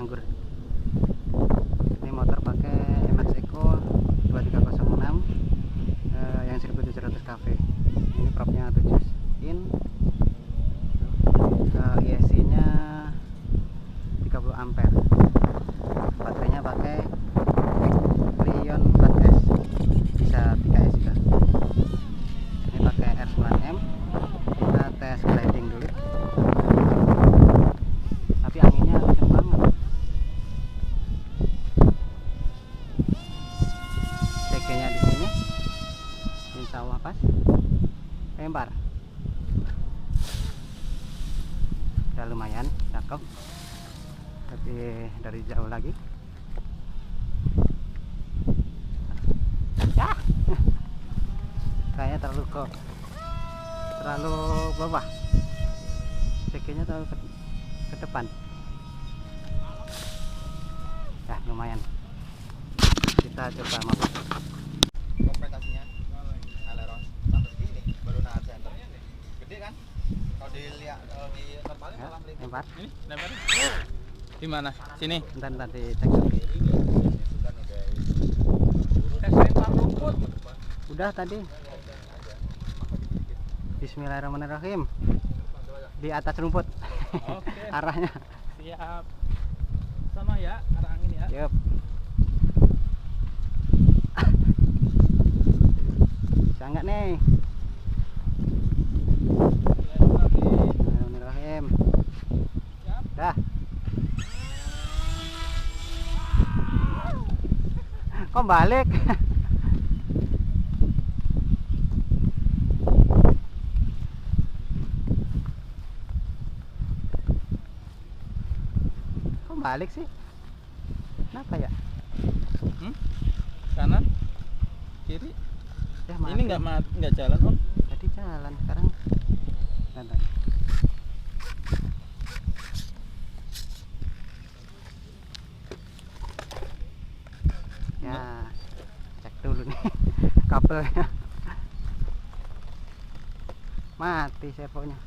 anggur. Ini motor pakai Emax Eco 2306 yang 1700 kV. Ini propnya 7 in, ISC nya 30 ampere. Baterainya pakai Lion 4S, bisa 3S juga. Ini pakai R9M. Kita tes gliding dulu, tapi anginnya kenceng banget. CG nya di sini insya Allah pas, lempar udah lumayan cakep, tapi dari jauh lagi ya kayaknya terlalu bawah, CG nya terlalu ke depan. Ya lumayan, kita coba mabuk. Kompensasinya aileron sampai segini baru nahan center gede kan, kalau dilihat di normalnya Ya, malah melipir. lempar. Ini lempar. Di mana? Sini. Bentar dicek lagi. Lempar rumput. Udah tadi. Bismillahirrahmanirrahim. Di atas rumput. Oke. Arahnya. Siap. Sama ya, arah angin ya. Yup. Bisa nggak nih? Bismillahirrahmanirrahim. Siap. Dah. Kok balik? Kok balik sih? Kenapa ya? Kanan. Kiri. Ya, Ini nggak jalan, Om. tadi jalan, sekarang bentar. Ya, cek dulu nih kabelnya. Mati servonya.